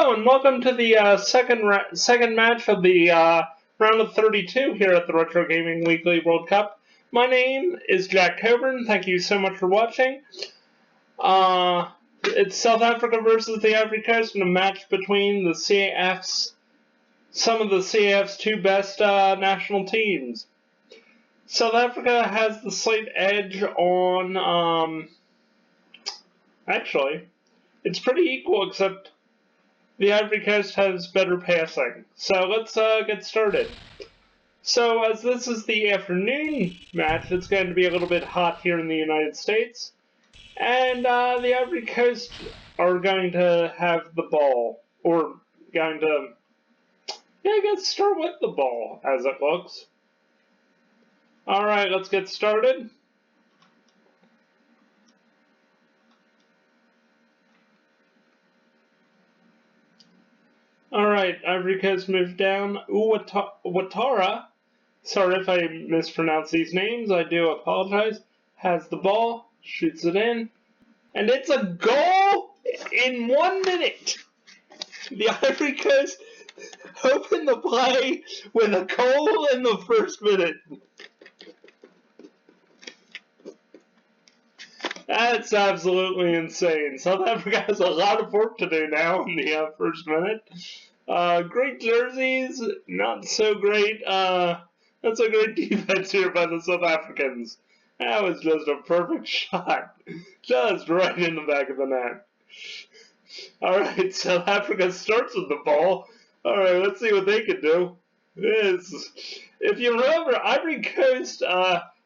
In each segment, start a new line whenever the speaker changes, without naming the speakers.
Hello and welcome to the second match of the round of 32 here at the Retro Gaming Weekly World Cup. My name is Jack Coburn. Thank you so much for watching. It's South Africa versus the Ivory Coast in a match between the some of the CAF's two best national teams. South Africa has the slight edge on, actually, it's pretty equal except the Ivory Coast has better passing. So let's get started. So as this is the afternoon match, it's going to be a little bit hot here in the United States. And the Ivory Coast are going to have the ball, or going to, I guess, start with the ball, as it looks. Alright, let's get started. Alright, Ivory Coast moved down. Ouattara, sorry if I mispronounce these names, I do apologize, has the ball, shoots it in, and it's a goal in 1 minute! The Ivory Coast opened the play with a goal in the first minute. That's absolutely insane. South Africa has a lot of work to do now in the first minute. Great jerseys, not so great. Not so great defense here by the South Africans. That was just a perfect shot. Just right in the back of the net. Alright, South Africa starts with the ball. Alright, let's see what they can do. If you remember, Ivory Coast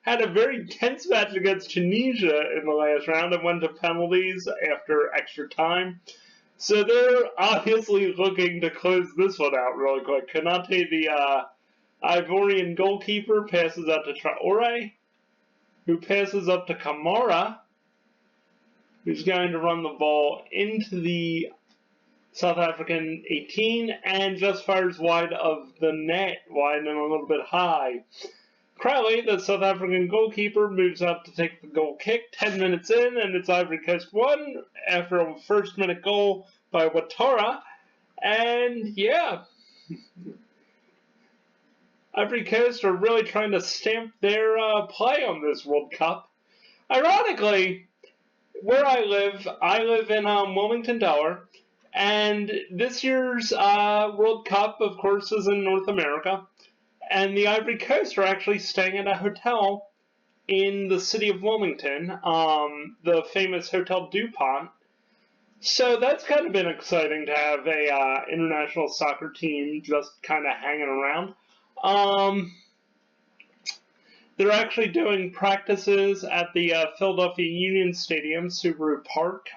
had a very tense match against Tunisia in the last round and went to penalties after extra time. So they're obviously looking to close this one out really quick. Konate, the Ivorian goalkeeper, passes out to Traore, who passes up to Kamara, who's going to run the ball into the South African 18 and just fires wide of the net, wide and a little bit high. Crowley, the South African goalkeeper, moves up to take the goal kick 10 minutes in, and it's Ivory Coast 1 after a first-minute goal by Ouattara. And, yeah, Ivory Coast are really trying to stamp their play on this World Cup. Ironically, where I live in Wilmington, Delaware, and this year's World Cup, of course, is in North America. And the Ivory Coast are actually staying at a hotel in the city of Wilmington, the famous Hotel DuPont. So that's kind of been exciting to have a international soccer team just kind of hanging around. They're actually doing practices at the Philadelphia Union Stadium, Subaru Park,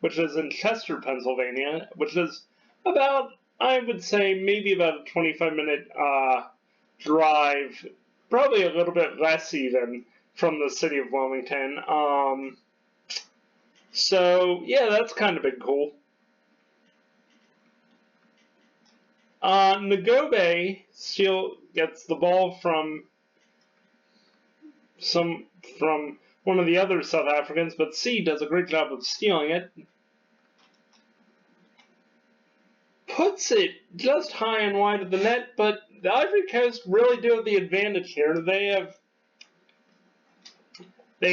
which is in Chester, Pennsylvania, which is about, I would say, maybe about a 25-minute drive, probably a little bit less even, from the city of Wilmington. So, yeah, that's kind of been cool. Ngobe still gets the ball from one of the other South Africans, but C does a great job of stealing it. Puts it just high and wide of the net, but the Ivory Coast really do have the advantage here. They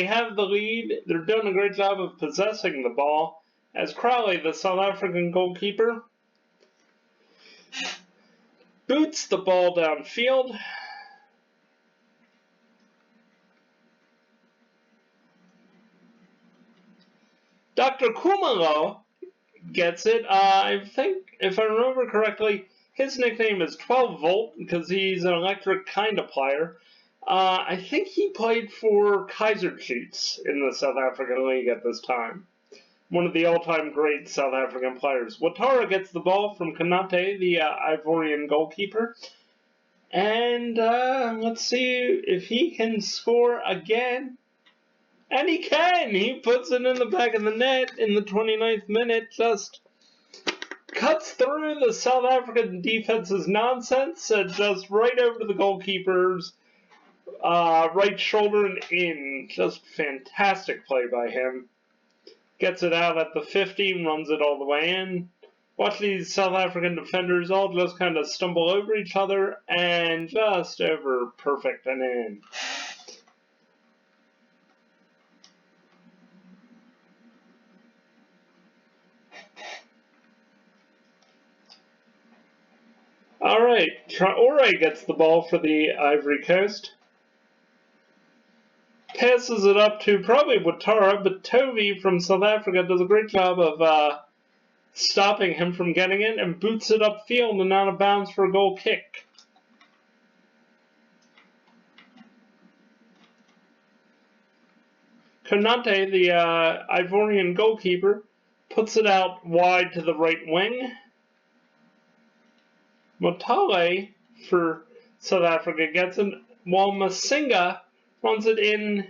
have the lead. They're doing a great job of possessing the ball. As Crowley, the South African goalkeeper, boots the ball downfield. Dr. Khumalo gets it. I think, if I remember correctly, his nickname is 12 Volt because he's an electric kind of player. I think he played for Kaiser Chiefs in the South African League at this time. One of the all-time great South African players. Ouattara gets the ball from Konate, the Ivorian goalkeeper. And let's see if he can score again. And he can! He puts it in the back of the net in the 29th minute, just cuts through the South African defense's nonsense and just right over to the goalkeeper's right shoulder and in. Just fantastic play by him. Gets it out at the 50, runs it all the way in. Watch these South African defenders all just kind of stumble over each other and just over perfect and in. Alright, Traore gets the ball for the Ivory Coast. Passes it up to probably Ouattara, but Tovi from South Africa does a great job of stopping him from getting it and boots it upfield and out of bounds for a goal kick. Konate, the Ivorian goalkeeper, puts it out wide to the right wing. Motale for South Africa gets it, while Masinga runs it in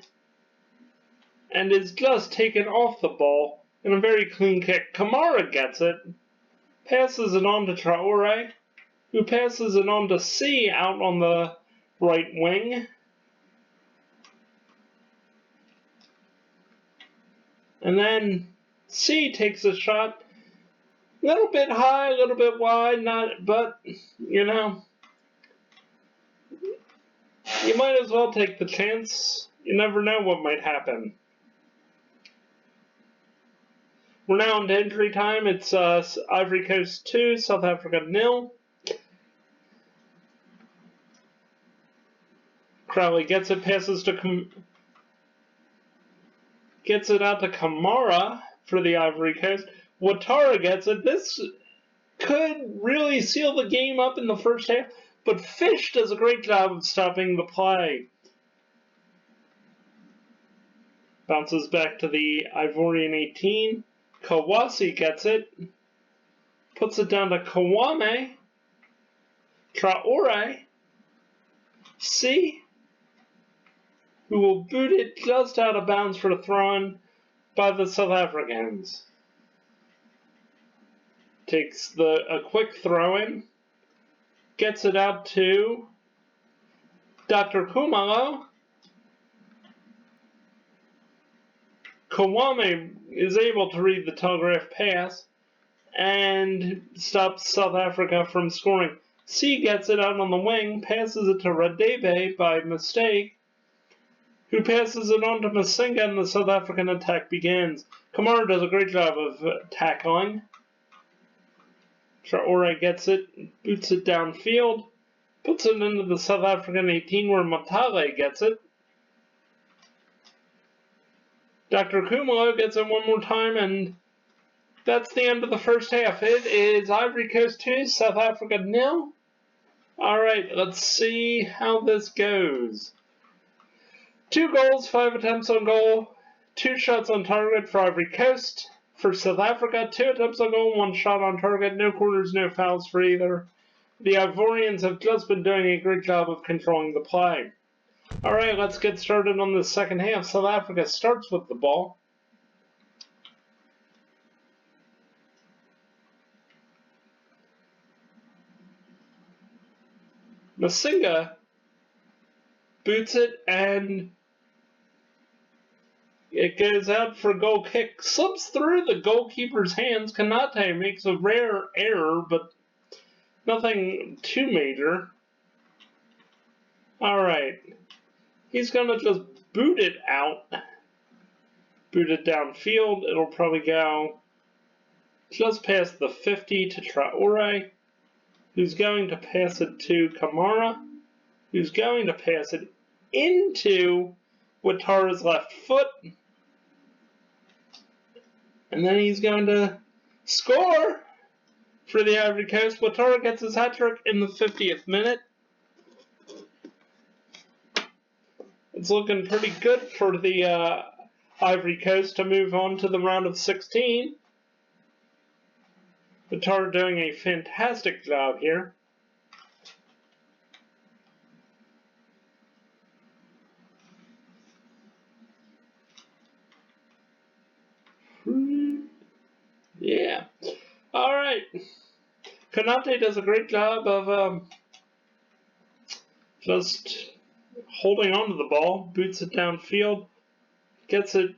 and is just taken off the ball in a very clean kick. Kamara gets it, passes it on to Traore, who passes it on to C out on the right wing. And then C takes a shot, a little bit high, a little bit wide, but, you know, you might as well take the chance. You never know what might happen. We're now into injury time. It's Ivory Coast 2, South Africa 0. Crowley gets it, gets it out to Kamara for the Ivory Coast. Ouattara gets it. This could really seal the game up in the first half, but Fish does a great job of stopping the play. Bounces back to the Ivorian 18. Kawasi gets it. Puts it down to Kawame. Traore. C, who will boot it just out of bounds for a throw-in by the South Africans. Takes a quick throw-in, gets it out to Dr. Khumalo. Kawame is able to read the telegraph pass and stops South Africa from scoring. C gets it out on the wing, passes it to Radebe by mistake, who passes it on to Masinga, and the South African attack begins. Kamara does a great job of tackling. Traore gets it, boots it downfield, puts it into the South African 18 where Matale gets it. Dr. Khumalo gets it one more time, and that's the end of the first half. It is Ivory Coast 2, South Africa 0. Alright, let's see how this goes. 2 goals, 5 attempts on goal, 2 shots on target for Ivory Coast. For South Africa, 2 attempts on goal, 1 shot on target, no corners, no fouls for either. The Ivorians have just been doing a great job of controlling the play. Alright, let's get started on the second half. South Africa starts with the ball. Masinga boots it, and it goes out for a goal kick. Slips through the goalkeeper's hands. Konate makes a rare error, but nothing too major. Alright. He's going to just boot it out. Boot it downfield. It'll probably go just past the 50 to Traore, who's going to pass it to Kamara, who's going to pass it into Ouattara's left foot. And then he's going to score for the Ivory Coast. Ouattara gets his hat-trick in the 50th minute. It's looking pretty good for the Ivory Coast to move on to the round of 16. Ouattara doing a fantastic job here. Yeah. Alright. Konate does a great job of just holding on to the ball, boots it downfield, gets it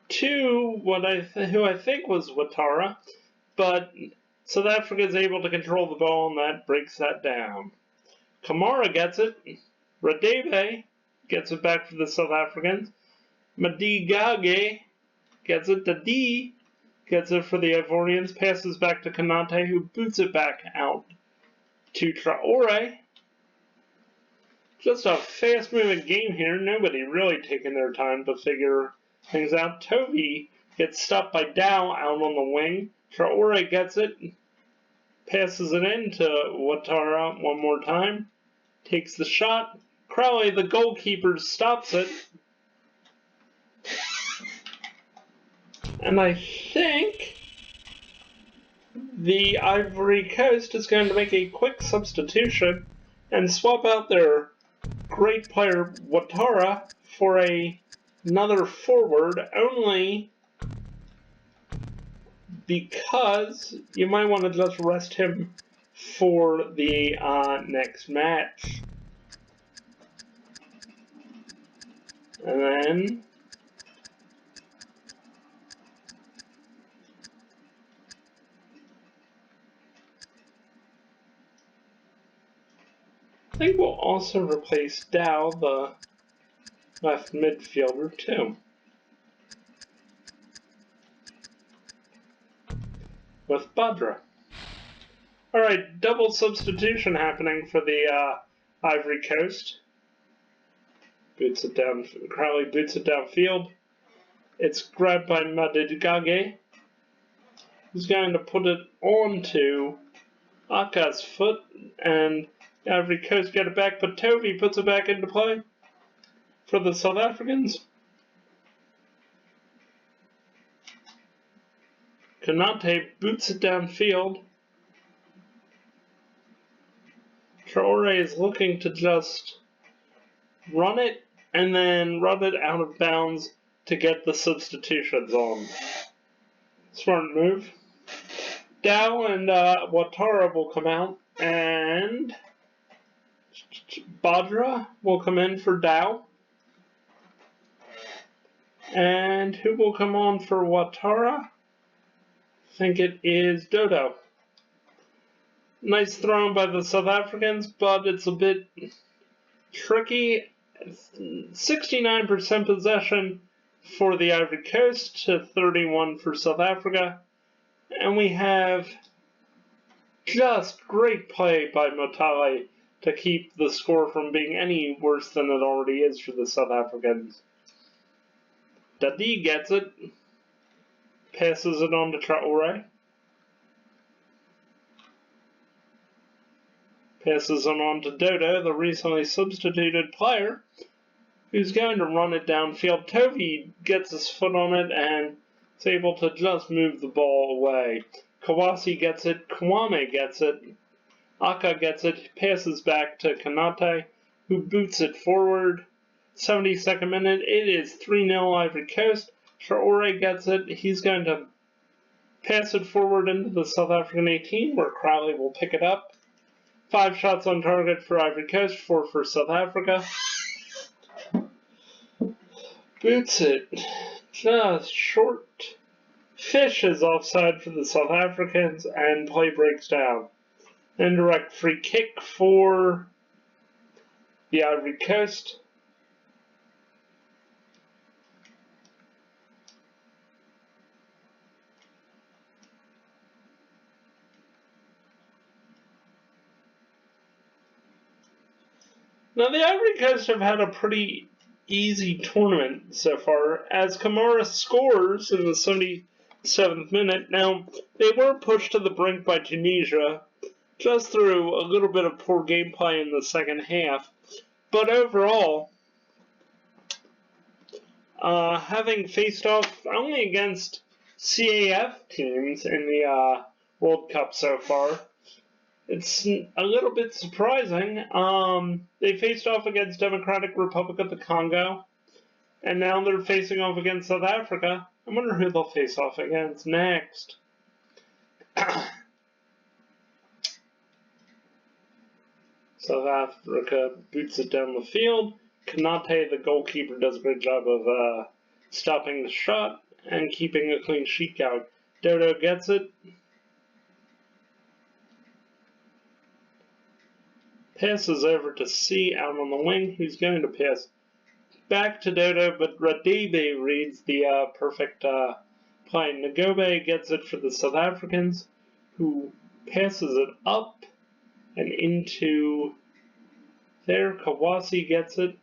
to who I think was Ouattara, but South Africa is able to control the ball, and that breaks that down. Kamara gets it. Radebe gets it back for the South Africans. Madigage gets it. Dadi gets it for the Ivorians. Passes back to Kanate, who boots it back out to Traore. Just a fast-moving game here. Nobody really taking their time to figure things out. Toby gets stopped by Dow out on the wing. Traore gets it. Passes it in to Ouattara one more time. Takes the shot. Crowley, the goalkeeper, stops it. And I think the Ivory Coast is going to make a quick substitution and swap out their great player Ouattara for another forward, only because you might want to just rest him for the next match. And then I think we'll also replace Dow, the left midfielder, too, with Badra. Alright, double substitution happening for the Ivory Coast. Boots it down. Crowley boots it downfield. It's grabbed by Madigage. He's going to put it onto Aka's foot, and Ivory Coast get it back, but Toby puts it back into play for the South Africans. Kanate boots it downfield. Traore is looking to just run it and then run it out of bounds to get the substitutions on. Smart move. Dow and Ouattara will come out, and Badra will come in for Dow. And who will come on for Ouattara? I think it is Dodo. Nice throw by the South Africans, but it's a bit tricky. 69% possession for the Ivory Coast to 31 for South Africa. And we have just great play by Motale to keep the score from being any worse than it already is for the South Africans. Dadi gets it. Passes it on to Traore. Passes it on to Dodo, the recently substituted player, who's going to run it downfield. Toby gets his foot on it and is able to just move the ball away. Kawasi gets it. Kwame gets it. Aka gets it. Passes back to Kanate, who boots it forward. 72nd minute. It is 3-0 Ivory Coast. Traore gets it. He's going to pass it forward into the South African 18, where Crowley will pick it up. 5 shots on target for Ivory Coast, 4 for South Africa. Boots it. Just short. Fishes offside for the South Africans, and play breaks down. Indirect free kick for the Ivory Coast. Now, the Ivory Coast have had a pretty easy tournament so far, as Kamara scores in the 77th minute. Now, they were pushed to the brink by Tunisia, just through a little bit of poor gameplay in the second half. But overall, having faced off only against CAF teams in the World Cup so far, it's a little bit surprising. They faced off against Democratic Republic of the Congo, and now they're facing off against South Africa. I wonder who they'll face off against next. South Africa boots it down the field. Kanate, the goalkeeper, does a great job of stopping the shot and keeping a clean sheet out. Dodo gets it. passes over to C out on the wing, who's going to pass back to Dodo, but Radebe reads the perfect play. Ngobe gets it for the South Africans, who passes it up and into there. Kawasi gets it.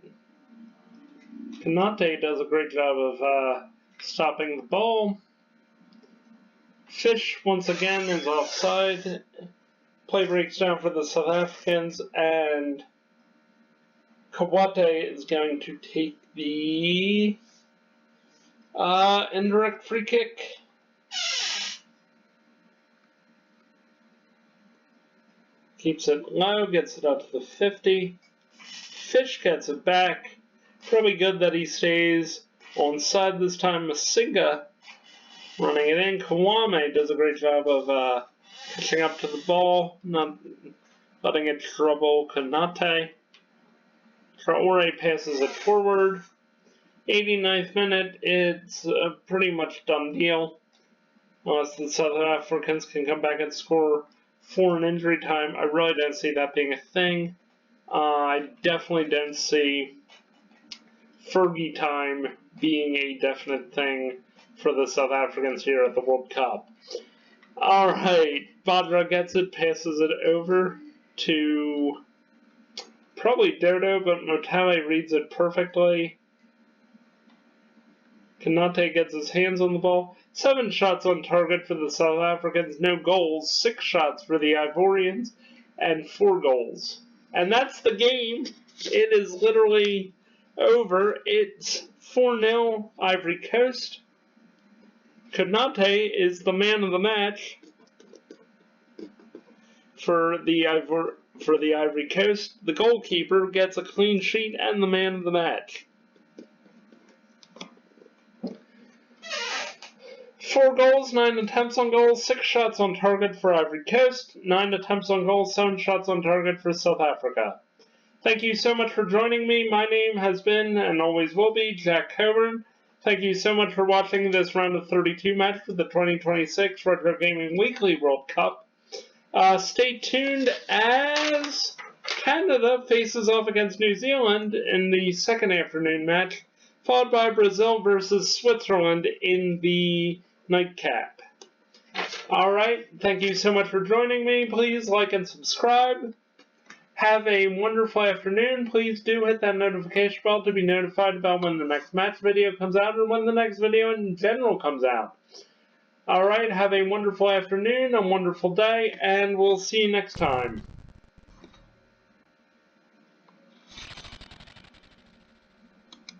Kanate does a great job of stopping the ball. Fish, once again, is offside. Play breaks down for the South Africans, and Kawate is going to take the indirect free kick. Keeps it low, gets it up to the 50. Fish gets it back. Probably good that he stays onside this time. Masinga running it in. Kawame does a great job of catching up to the ball, not letting it trouble Kanate. Traore passes it forward. 89th minute, it's a pretty much done deal. Unless the South Africans can come back and score for an injury time. I really don't see that being a thing. I definitely don't see Fergie time being a definite thing for the South Africans here at the World Cup. Alright, Badra gets it, passes it over to probably Dodo, but Motawe reads it perfectly. Kanate gets his hands on the ball. 7 shots on target for the South Africans, no goals. 6 shots for the Ivorians, and 4 goals. And that's the game. It is literally over. It's 4-0 Ivory Coast. Kanate is the man of the match for the Ivory Coast. The goalkeeper gets a clean sheet and the man of the match. 4 goals, 9 attempts on goal, 6 shots on target for Ivory Coast, 9 attempts on goal, 7 shots on target for South Africa. Thank you so much for joining me. My name has been, and always will be, Jack Coburn. Thank you so much for watching this round of 32 match for the 2026 Retro Gaming Weekly World Cup. Stay tuned as Canada faces off against New Zealand in the second afternoon match, followed by Brazil versus Switzerland in the nightcap. Alright, thank you so much for joining me. Please like and subscribe. Have a wonderful afternoon. Please do hit that notification bell to be notified about when the next match video comes out or when the next video in general comes out. Alright, have a wonderful afternoon, a wonderful day, and we'll see you next time.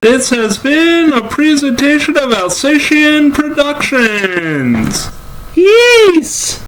This has been a presentation of Alsatian Productions. Yes!